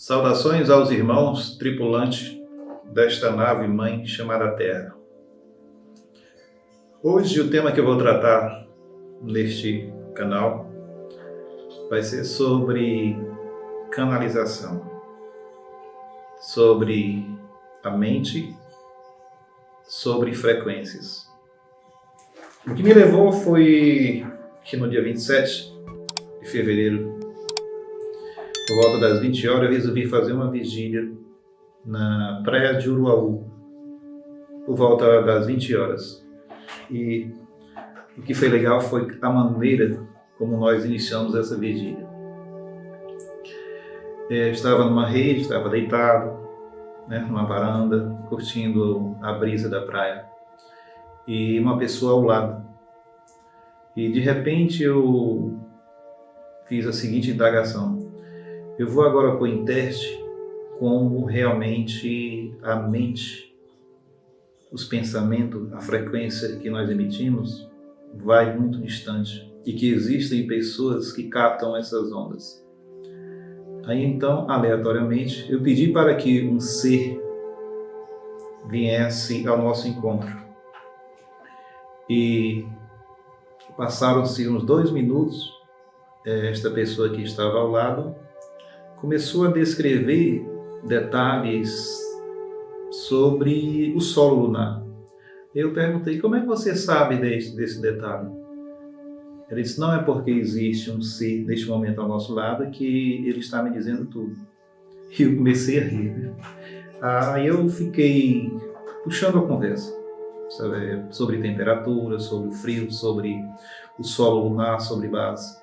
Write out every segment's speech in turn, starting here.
Saudações aos irmãos tripulantes desta nave mãe chamada Terra. Hoje o tema que eu vou tratar neste canal vai ser sobre canalização, sobre a mente, sobre frequências. O que me levou foi que no dia 27 de fevereiro, por volta das 20 horas, eu resolvi fazer uma vigília na praia de Uruaú, por volta das 20 horas. E o que foi legal foi a maneira como nós iniciamos essa vigília. Eu estava numa rede, estava deitado, numa varanda, curtindo a brisa da praia, e uma pessoa ao lado. E de repente eu fiz a seguinte indagação: eu vou agora pôr em teste como realmente a mente, os pensamentos, a frequência que nós emitimos vai muito distante e que existem pessoas que captam essas ondas. Aí então, aleatoriamente, eu pedi para que um ser viesse ao nosso encontro. E passaram-se uns 2 minutos, esta pessoa que estava ao lado começou a descrever detalhes sobre o solo lunar. Eu perguntei: como é que você sabe desse detalhe? Ele disse: não é porque existe um ser neste momento ao nosso lado que ele está me dizendo tudo. E eu comecei a rir. Aí eu fiquei puxando a conversa sobre temperatura, sobre o frio, sobre o solo lunar, sobre base.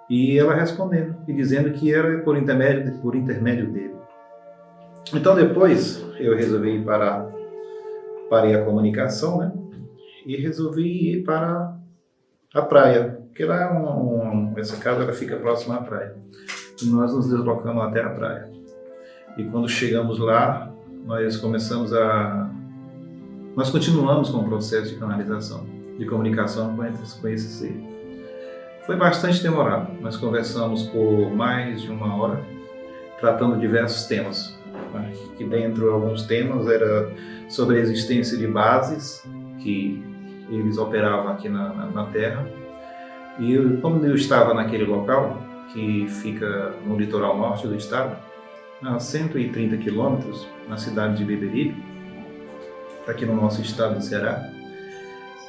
E ela respondendo e dizendo que era por intermédio dele. Então depois eu resolvi parei a comunicação, e resolvi ir para a praia, porque lá essa casa ela fica próxima à praia. E nós nos deslocamos até a praia. E quando chegamos lá, nós continuamos com o processo de canalização, de comunicação com esse ser. Foi bastante demorado, nós conversamos por mais de 1 hora, tratando diversos temas. Que dentro alguns temas era sobre a existência de bases que eles operavam aqui na Terra. E como eu estava naquele local, que fica no litoral norte do estado, a 130 quilômetros, na cidade de Beberibe, aqui no nosso estado do Ceará,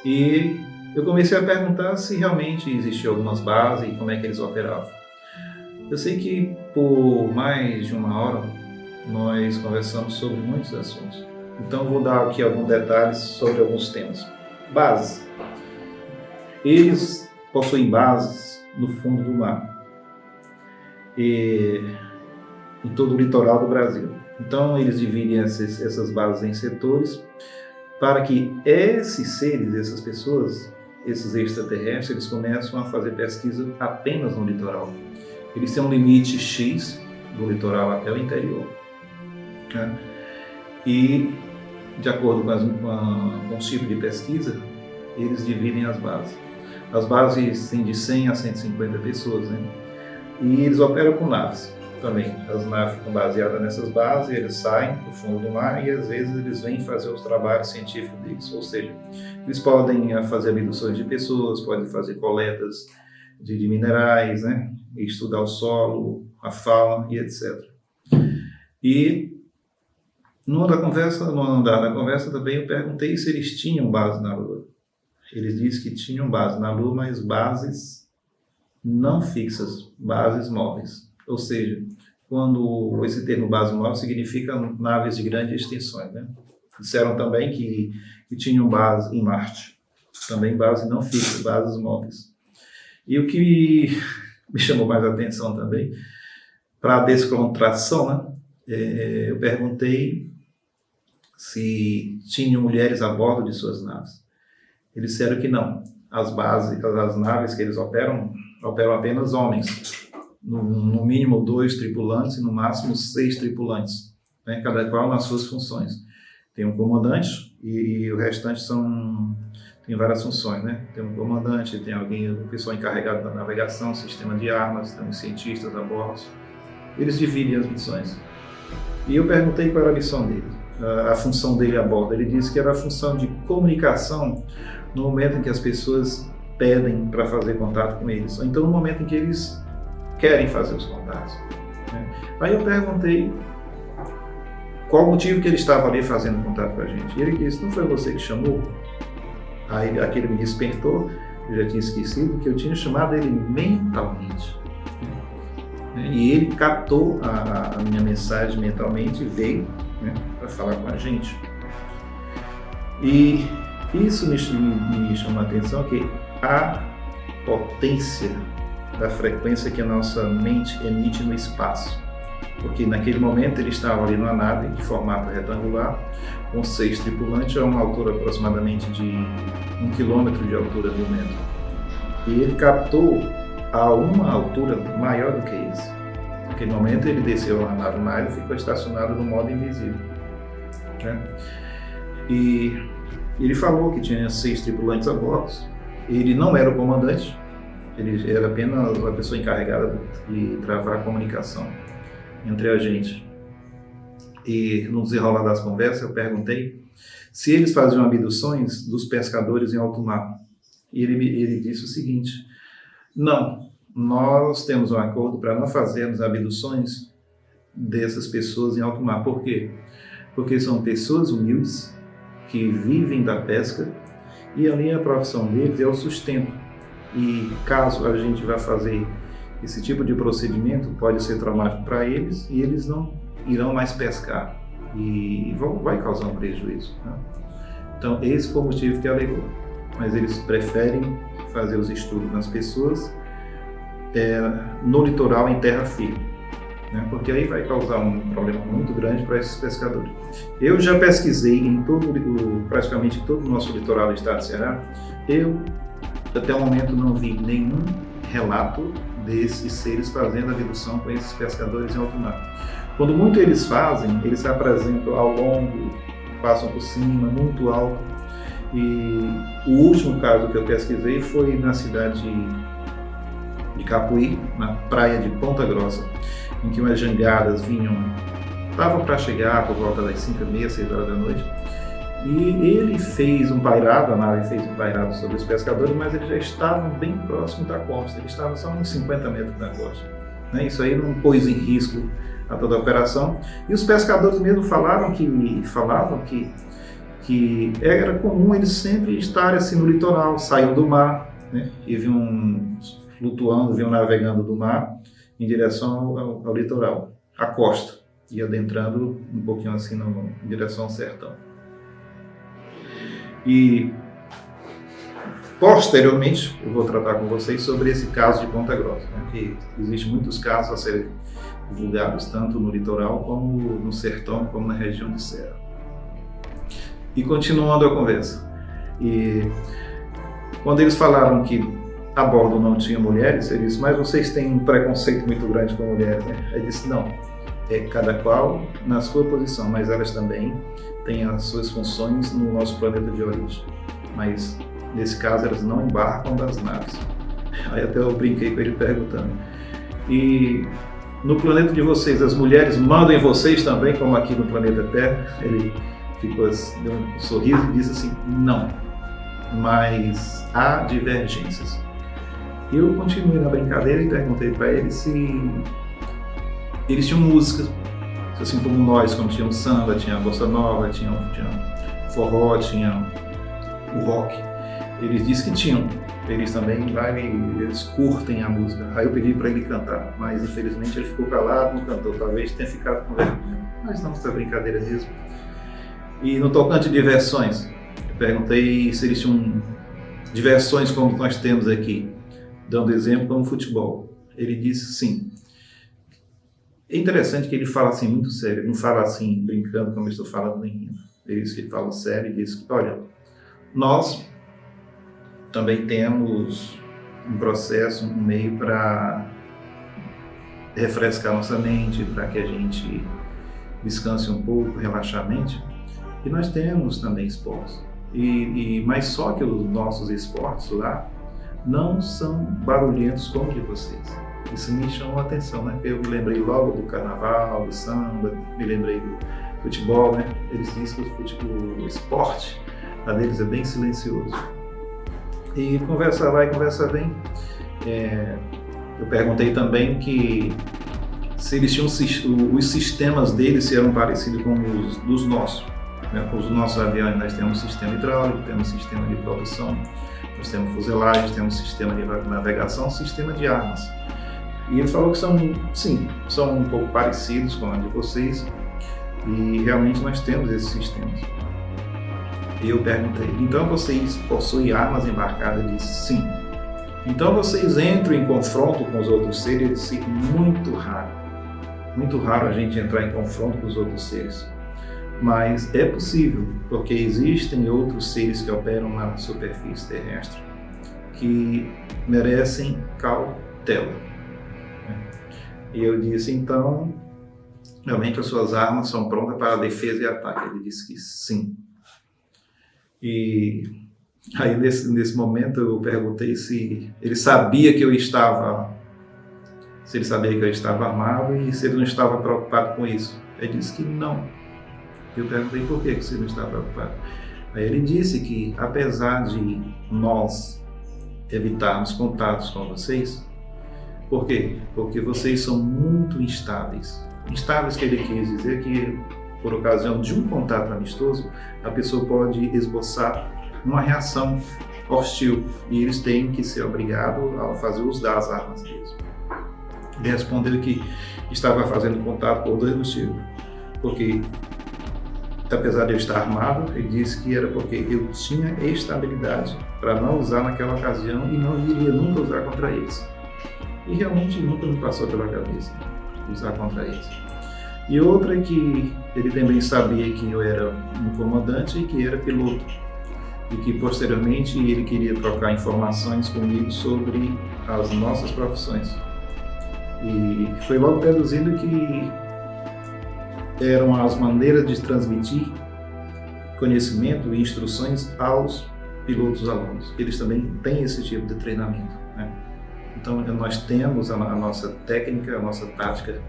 e eu comecei a perguntar se realmente existiam algumas bases e como é que eles operavam. Eu sei que por mais de 1 hora nós conversamos sobre muitos assuntos. Então vou dar aqui alguns detalhes sobre alguns temas. Bases. Eles possuem bases no fundo do mar, em todo o litoral do Brasil. Então eles dividem essas bases em setores para que esses seres, essas pessoas, esses extraterrestres, eles começam a fazer pesquisa apenas no litoral. Eles têm um limite X do litoral até o interior. E, de acordo com os tipos de pesquisa, eles dividem as bases. As bases têm de 100 a 150 pessoas, E eles operam com naves também. As naves ficam baseadas nessas bases, eles saem do fundo do mar e às vezes eles vêm fazer os trabalhos científicos deles. Ou seja, eles podem fazer abduções de pessoas, podem fazer coletas de minerais, estudar o solo, a fauna e etc. E numa da conversa também eu perguntei se eles tinham base na Lua. Eles disseram que tinham base na Lua, mas bases não fixas, bases móveis. Ou seja, quando esse termo base móvel significa naves de grandes extensões. Disseram também que tinham base em Marte, também base não fixa, bases móveis. E o que me chamou mais a atenção também, para a descontração, eu perguntei se tinham mulheres a bordo de suas naves. Eles disseram que não. As naves que eles operam apenas homens. No mínimo 2 tripulantes e no máximo 6 tripulantes, cada qual nas suas funções. Tem um comandante e o restante tem várias funções, Tem um comandante, tem o pessoal encarregado da navegação, sistema de armas, tem os cientistas a bordo eles dividem as missões. E eu perguntei qual era a missão dele, a função dele a bordo. Ele disse que era a função de comunicação no momento em que as pessoas pedem para fazer contato com eles, ou então no momento em que eles querem fazer os contatos. Aí eu perguntei qual o motivo que ele estava ali fazendo contato com a gente. E ele disse: não foi você que chamou? Aí aquele me despertou, eu já tinha esquecido que eu tinha chamado ele mentalmente. E ele captou a minha mensagem mentalmente e veio, né, para falar com a gente. E isso me chamou a atenção, que a potência da frequência que a nossa mente emite no espaço. Porque naquele momento ele estava ali numa nave de formato retangular, com 6 tripulantes, a uma altura aproximadamente de 1 quilômetro de altura do metro. E ele captou a uma altura maior do que isso. Naquele momento ele desceu na nave mais e ficou estacionado no modo invisível. Né? E ele falou que tinha 6 tripulantes a bordo. Ele não era o comandante, ele era apenas a pessoa encarregada de travar a comunicação entre a gente. E no desenrolar das conversas eu perguntei se eles faziam abduções dos pescadores em alto mar. E ele disse o seguinte: não, nós temos um acordo para não fazermos abduções dessas pessoas em alto mar. Por quê? Porque são pessoas humildes que vivem da pesca e ali a profissão deles é o sustento. E caso a gente vá fazer esse tipo de procedimento, pode ser traumático para eles e eles não irão mais pescar e vai causar um prejuízo. Né? Então esse foi o motivo que alegou. Mas eles preferem fazer os estudos nas pessoas no litoral, em terra firme, né? Porque aí vai causar um problema muito grande para esses pescadores. Eu já pesquisei em praticamente todo o nosso litoral do estado de Ceará. Eu até o momento não vi nenhum relato desses seres fazendo abdução com esses pescadores em alto mar. Quando muito eles fazem, eles se apresentam ao longo, passam por cima, muito alto. E o último caso que eu pesquisei foi na cidade de Capuí, na praia de Ponta Grossa, em que umas jangadas estavam para chegar por volta das 5h30, 6 horas da noite. E ele fez um pairado, a nave fez um pairado sobre os pescadores, mas eles já estavam bem próximo da costa, eles estavam só uns 50 metros da costa. Né? Isso aí não pôs em risco a toda a operação. E os pescadores mesmo falavam que era comum eles sempre estarem assim no litoral, saíam do mar, né? E vinham flutuando, vinham navegando do mar em direção ao litoral, à costa, e adentrando um pouquinho assim em direção ao sertão. E posteriormente eu vou tratar com vocês sobre esse caso de Ponta Grossa, né? Que existem muitos casos a serem divulgados tanto no litoral como no sertão, como na região de Serra. E continuando a conversa, e quando eles falaram que a bordo não tinha mulheres, ele disse: mas vocês têm um preconceito muito grande com mulheres, né? Ele disse: não, é cada qual na sua posição, mas elas também têm as suas funções no nosso planeta de origem. Mas nesse caso elas não embarcam das naves. Aí até eu brinquei com ele perguntando: e no planeta de vocês, as mulheres mandam em vocês também, como aqui no planeta Terra? Ele ficou assim, deu um sorriso e disse assim: não, mas há divergências. E eu continuei na brincadeira e perguntei para eles se eles tinham música, assim como nós, como tinha o samba, tinha a bossa nova, tinha forró, tinha o rock. Eles disseram que tinham. Eles também lá eles curtem a música. Aí eu pedi para ele cantar, mas infelizmente ele ficou calado, não cantou. Talvez tenha ficado com vergonha. Mas não, essa brincadeira mesmo. E no tocante de diversões, eu perguntei se eles tinham diversões como nós temos aqui, dando exemplo como futebol. Ele disse sim. É interessante que ele fala assim muito sério, ele não fala assim brincando como eu estou falando nem rindo. Ele fala sério e diz que, olha, nós também temos um processo, um meio para refrescar nossa mente, para que a gente descanse um pouco, relaxar a mente. E nós temos também esportes. Mas só que os nossos esportes lá, não são barulhentos como de vocês. Isso me chamou a atenção, né? Eu me lembrei logo do carnaval, do samba, me lembrei do futebol, né? Eles dizem que o esporte lá deles é bem silencioso. E conversa vai, conversa vem. Eu perguntei também que se eles tinham os sistemas deles se eram parecidos com os dos nossos. Né? Os nossos aviões, nós temos um sistema hidráulico, temos um sistema de propulsão, nós temos fuselagem, temos um sistema de navegação, um sistema de armas. E ele falou que são um pouco parecidos com a de vocês, e realmente nós temos esses sistemas. E eu perguntei, então vocês possuem armas embarcadas? Ele disse, sim. Então vocês entram em confronto com os outros seres? Ele disse, muito raro. Muito raro a gente entrar em confronto com os outros seres. Mas é possível, porque existem outros seres que operam na superfície terrestre que merecem cautela. E eu disse, então, realmente as suas armas são prontas para defesa e ataque? Ele disse que sim. E aí nesse momento eu perguntei se ele sabia que eu estava armado e se ele não estava preocupado com isso. Ele disse que não. Eu perguntei por que você não estava preocupado. Aí ele disse que apesar de nós evitarmos contatos com vocês, por quê? Porque vocês são muito instáveis. Instáveis que ele quis dizer que por ocasião de um contato amistoso, a pessoa pode esboçar uma reação hostil e eles têm que ser obrigados a fazer uso das armas deles. Ele respondeu que estava fazendo contato por dois motivos. Porque, apesar de eu estar armado, ele disse que era porque eu tinha estabilidade para não usar naquela ocasião e não iria nunca usar contra eles. E realmente nunca me passou pela cabeça usar contra eles. E outra é que ele também sabia que eu era um comandante e que era piloto. E que posteriormente ele queria trocar informações comigo sobre as nossas profissões. E foi logo deduzindo que eram as maneiras de transmitir conhecimento e instruções aos pilotos alunos. Eles também têm esse tipo de treinamento, né? Então nós temos a nossa técnica, a nossa tática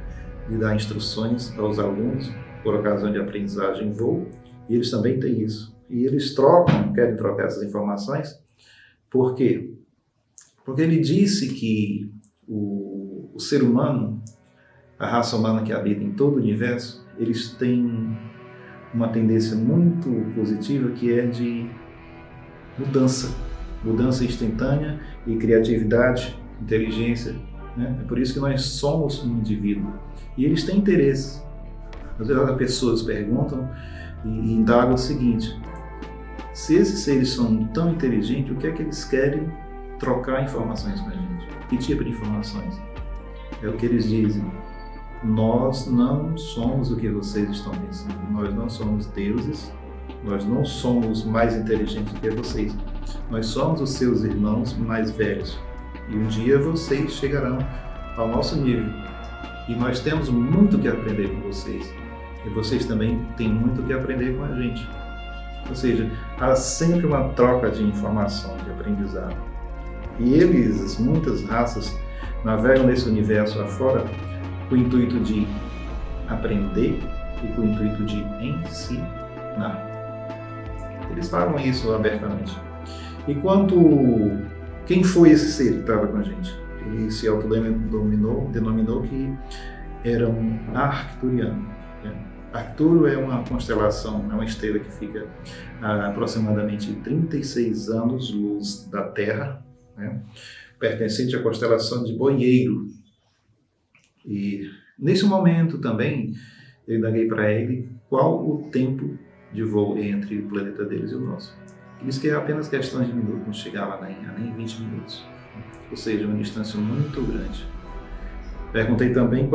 de dar instruções aos alunos por ocasião de aprendizagem em voo, e eles também têm isso. E eles querem trocar essas informações. Por quê? Porque ele disse que o ser humano, a raça humana que habita em todo o universo, eles têm uma tendência muito positiva que é de mudança instantânea e criatividade, inteligência, né? É por isso que nós somos um indivíduo e eles têm interesse. Às vezes as pessoas perguntam e indagam o seguinte: se esses seres são tão inteligentes, o que é que eles querem trocar informações com a gente? Que tipo de informações? É o que eles dizem: nós não somos o que vocês estão pensando, nós não somos deuses, nós não somos mais inteligentes do que vocês, nós somos os seus irmãos mais velhos e um dia vocês chegarão ao nosso nível e nós temos muito que aprender com vocês e vocês também têm muito que aprender com a gente. Ou seja, há sempre uma troca de informação, de aprendizado. E eles, muitas raças, navegam nesse universo afora com o intuito de aprender e com o intuito de ensinar. Eles falam isso abertamente. E quem foi esse ser que estava com a gente? Ele se autodenominou que era um arcturiano. Arcturo é uma constelação, é uma estrela que fica a aproximadamente 36 anos-luz da Terra, né? Pertencente à constelação de Boieiro. E nesse momento também eu indaguei para ele qual o tempo de voo entre o planeta deles e o nosso. Ele disse que é apenas questão de minutos, não chegar lá nem 20 minutos, ou seja, uma distância muito grande. Perguntei também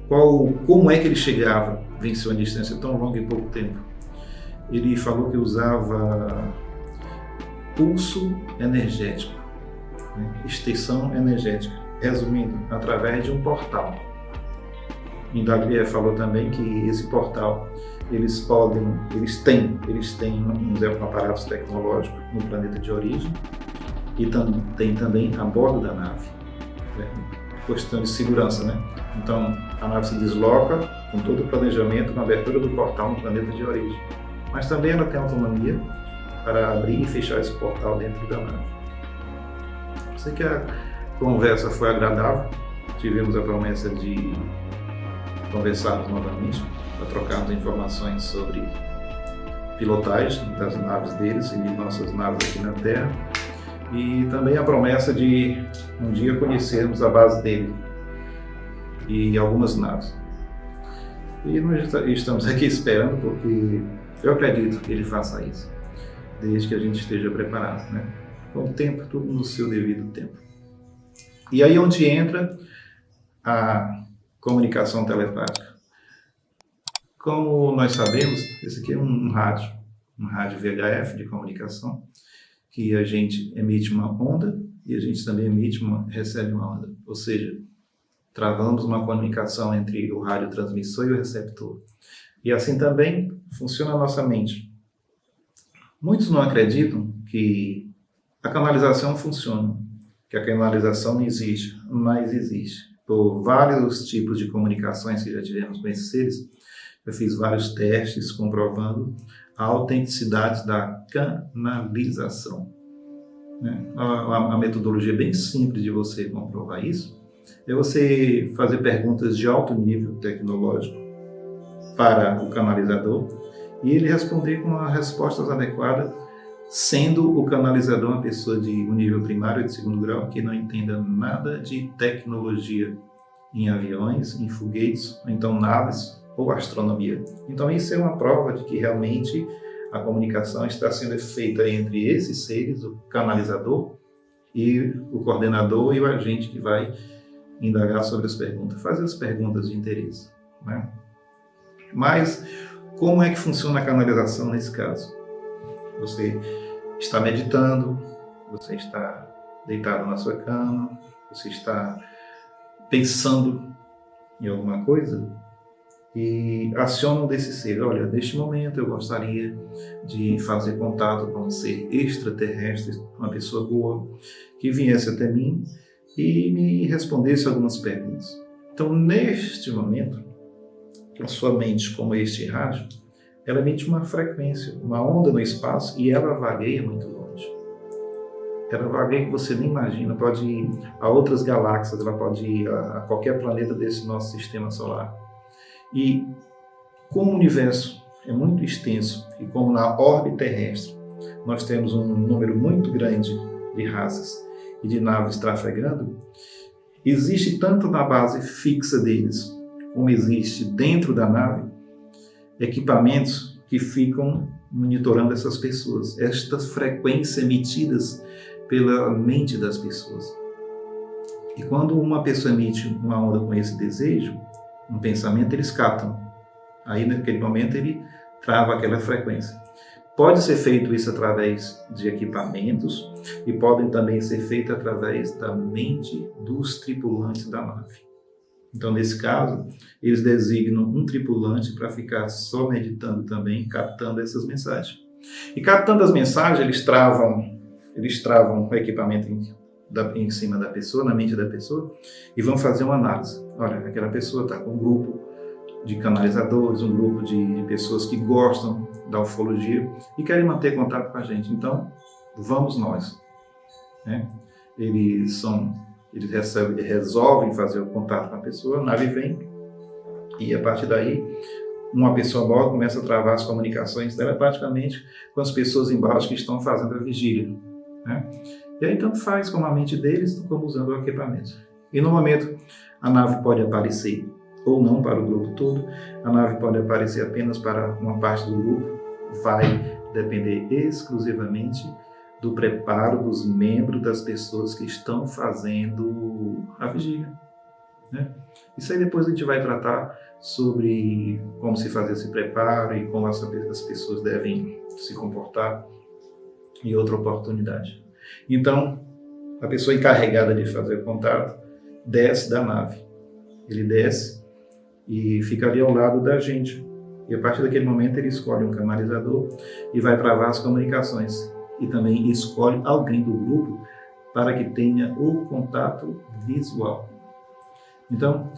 como é que ele chegava, venceu uma distância tão longa em pouco tempo. Ele falou que usava pulso energético, né? Extensão energética, resumindo, através de um portal. Falou também que esse portal eles têm, vamos dizer, aparatos tecnológicos no planeta de origem e tem também a bordo da nave, né? Questão de segurança, né? Então, a nave se desloca com todo o planejamento na abertura do portal no planeta de origem, mas também ela tem autonomia para abrir e fechar esse portal dentro da nave. Sei que a conversa foi agradável, tivemos a promessa de conversarmos novamente, para trocarmos informações sobre pilotagem das naves deles e de nossas naves aqui na Terra, e também a promessa de um dia conhecermos a base dele e algumas naves. E nós estamos aqui esperando porque eu acredito que ele faça isso, desde que a gente esteja preparado, né? Com o tempo, tudo no seu devido tempo. E aí onde entra a comunicação telepática. Como nós sabemos, esse aqui é um rádio VHF de comunicação, que a gente emite uma onda e a gente também recebe uma onda. Ou seja, travamos uma comunicação entre o radiotransmissor e o receptor. E assim também funciona a nossa mente. Muitos não acreditam que a canalização funciona, que a canalização não existe, mas existe. Por vários tipos de comunicações que já tivemos com esses seres, eu fiz vários testes comprovando a autenticidade da canalização, né? A metodologia bem simples de você comprovar isso é você fazer perguntas de alto nível tecnológico para o canalizador e ele responder com as respostas adequadas, sendo o canalizador uma pessoa de um nível primário ou de segundo grau que não entenda nada de tecnologia em aviões, em foguetes, ou então naves ou astronomia. Então isso é uma prova de que realmente a comunicação está sendo feita entre esses seres, o canalizador e o coordenador e o agente que vai indagar sobre as perguntas, fazer as perguntas de interesse, né? Mas como é que funciona a canalização nesse caso? Você está meditando, você está deitado na sua cama, você está pensando em alguma coisa e aciona um desses seres. Olha, neste momento eu gostaria de fazer contato com um ser extraterrestre, uma pessoa boa, que viesse até mim e me respondesse algumas perguntas. Então, neste momento, a sua mente, como este rádio, ela emite uma frequência, uma onda no espaço e ela vagueia muito longe. Ela vagueia que você nem imagina, pode ir a outras galáxias, ela pode ir a qualquer planeta desse nosso sistema solar. E como o universo é muito extenso e como na órbita terrestre nós temos um número muito grande de raças e de naves trafegando, existe tanto na base fixa deles, como existe dentro da nave, equipamentos que ficam monitorando essas pessoas, estas frequências emitidas pela mente das pessoas. E quando uma pessoa emite uma onda com esse desejo, um pensamento, eles captam. Aí naquele momento ele trava aquela frequência. Pode ser feito isso através de equipamentos e podem também ser feito através da mente dos tripulantes da nave. Então, nesse caso, eles designam um tripulante para ficar só meditando também, captando essas mensagens. E captando as mensagens, eles travam o equipamento em cima da pessoa, na mente da pessoa, e vão fazer uma análise. Olha, aquela pessoa está com um grupo de canalizadores, um grupo de pessoas que gostam da ufologia e querem manter contato com a gente. Então, vamos nós, né? Eles resolvem fazer o contato com a pessoa, a nave vem e a partir daí uma pessoa morta começa a travar as comunicações telepaticamente com as pessoas embaixo que estão fazendo a vigília, né? E aí tanto faz como a mente deles, como usando o equipamento. E no momento a nave pode aparecer ou não para o grupo todo, a nave pode aparecer apenas para uma parte do grupo, vai depender exclusivamente do preparo dos membros das pessoas que estão fazendo a vigília, né? Isso aí depois a gente vai tratar sobre como se fazer esse preparo e como as pessoas devem se comportar em outra oportunidade. Então, a pessoa encarregada de fazer o contato desce da nave. Ele desce e fica ali ao lado da gente, E a partir daquele momento ele escolhe um canalizador e vai travar as comunicações. E também escolhe alguém do grupo para que tenha o contato visual. Então,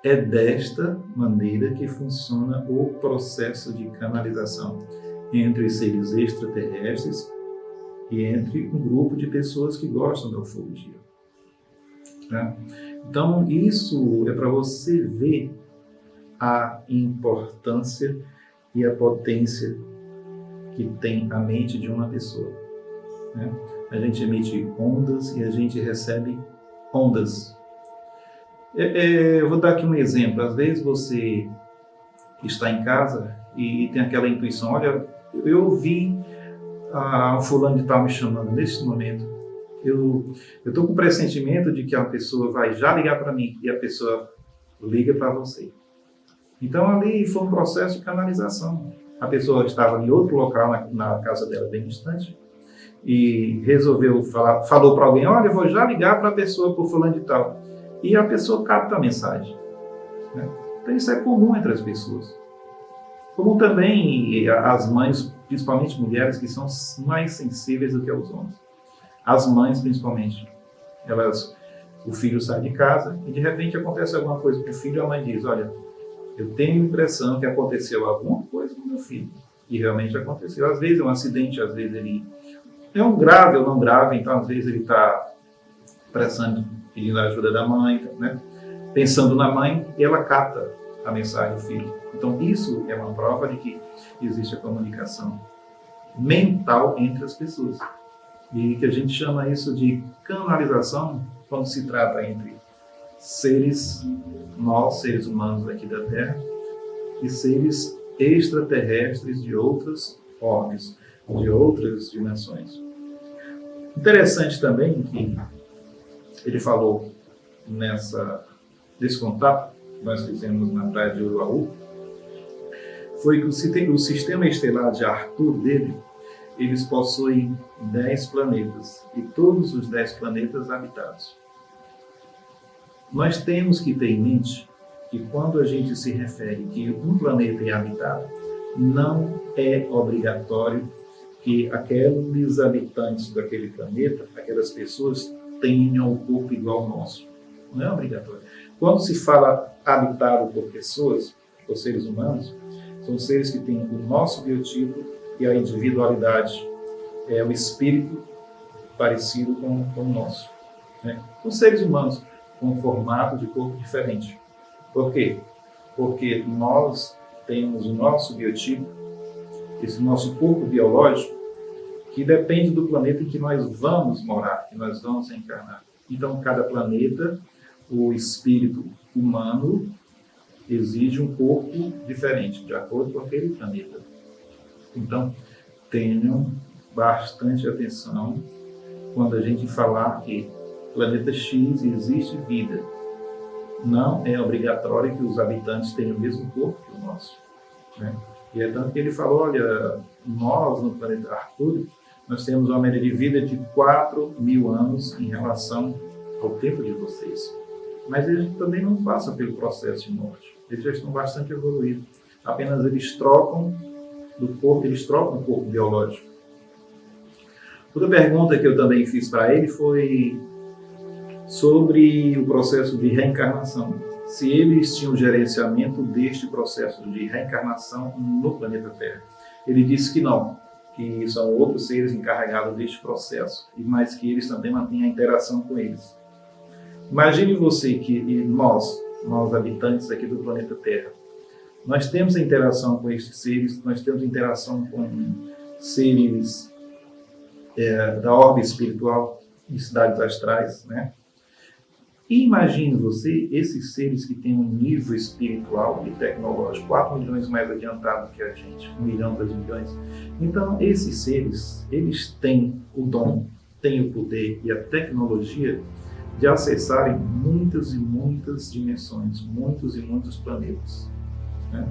é desta maneira que funciona o processo de canalização entre seres extraterrestres e entre um grupo de pessoas que gostam da ufologia. Tá? Então, isso é para você ver a importância e a potência que tem a mente de uma pessoa. Né? A gente emite ondas e a gente recebe ondas. Eu vou dar aqui um exemplo. Às vezes você está em casa e tem aquela intuição, olha, eu ouvi um fulano de tal me chamando neste momento. Eu estou com o pressentimento de que a pessoa vai já ligar para mim e a pessoa liga para você. Então ali foi um processo de canalização. A pessoa estava em outro local na casa dela, bem distante, e resolveu falou para alguém, olha, eu vou já ligar para a pessoa por fulano de tal. E a pessoa capta a mensagem. Né? Então isso é comum entre as pessoas. Como também as mães, principalmente mulheres, que são mais sensíveis do que os homens. As mães, principalmente. O filho sai de casa e de repente acontece alguma coisa com o filho e a mãe diz, olha, eu tenho a impressão que aconteceu alguma coisa com o meu filho. E realmente aconteceu. Às vezes é um acidente, às vezes ele é um grave ou não grave, então às vezes ele está pedindo a ajuda da mãe, né? Pensando na mãe, e ela capta a mensagem do filho. Então isso é uma prova de que existe a comunicação mental entre as pessoas. E que a gente chama isso de canalização quando se trata entre nós, seres humanos aqui da Terra, e seres extraterrestres de outras ordens, de outras dimensões. Interessante também que ele falou nesse contato que nós fizemos na praia de Uruaú, foi que o sistema estelar de Arthur dele, eles possuem 10 planetas, e todos os 10 planetas habitados. Nós temos que ter em mente que quando a gente se refere que um planeta é habitado, não é obrigatório que aqueles habitantes daquele planeta, aquelas pessoas, tenham o corpo igual ao nosso. Não é obrigatório. Quando se fala habitado por pessoas, por seres humanos, são seres que têm o nosso biotipo e a individualidade, o espírito parecido com o nosso. Né? São seres humanos com um formato de corpo diferente. Por quê? Porque nós temos o nosso biotipo, esse nosso corpo biológico, que depende do planeta em que nós vamos morar, que nós vamos encarnar. Então, cada planeta, o espírito humano exige um corpo diferente, de acordo com aquele planeta. Então, tenham bastante atenção quando a gente falar que planeta X existe vida. Não é obrigatório que os habitantes tenham o mesmo corpo que o nosso. Né? E é tanto que ele falou, olha, nós no planeta Arthur, nós temos uma média de vida de 4.000 anos em relação ao tempo de vocês. Mas eles também não passam pelo processo de morte. Eles já estão bastante evoluídos. Apenas eles trocam o corpo biológico. Outra pergunta que eu também fiz para ele foi sobre o processo de reencarnação. Se eles tinham gerenciamento deste processo de reencarnação no planeta Terra. Ele disse que não, que são outros seres encarregados deste processo, mas que eles também mantêm a interação com eles. Imagine você que nós habitantes aqui do planeta Terra, nós temos a interação com estes seres, nós temos interação com seres da órbita espiritual, em cidades astrais, né? E imagine você, esses seres que têm um nível espiritual e tecnológico 4 milhões mais adiantado que a gente, 1 milhão, 2 milhões. Então, esses seres, eles têm o dom, têm o poder e a tecnologia de acessarem muitas e muitas dimensões, muitos e muitos planetas. Né?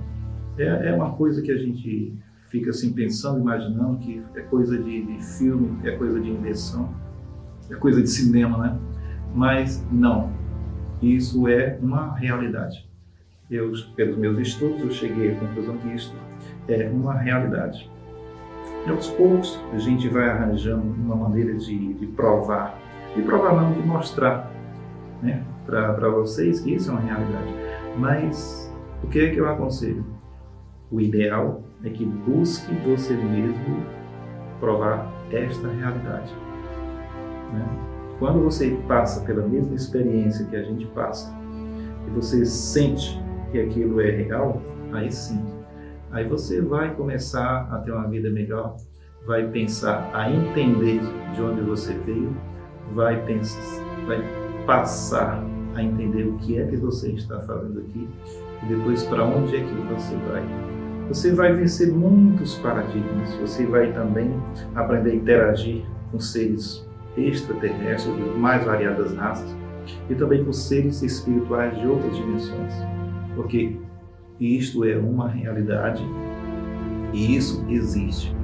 É uma coisa que a gente fica assim pensando, imaginando que é coisa de filme, é coisa de invenção, é coisa de cinema, né? Mas não, isso é uma realidade. pelos meus estudos, eu cheguei à conclusão que isso é uma realidade. E aos poucos a gente vai arranjando uma maneira de provar não, de mostrar, né, para vocês que isso é uma realidade. Mas o que é que eu aconselho? O ideal é que busque você mesmo provar esta realidade, né? Quando você passa pela mesma experiência que a gente passa e você sente que aquilo é real, aí sim, aí você vai começar a ter uma vida melhor, vai pensar a entender de onde você veio, vai passar a entender o que é que você está fazendo aqui e depois para onde é que você vai. Você vai vencer muitos paradigmas, você vai também aprender a interagir com seres extraterrestres de mais variadas raças e também com seres espirituais de outras dimensões, porque isto é uma realidade e isso existe.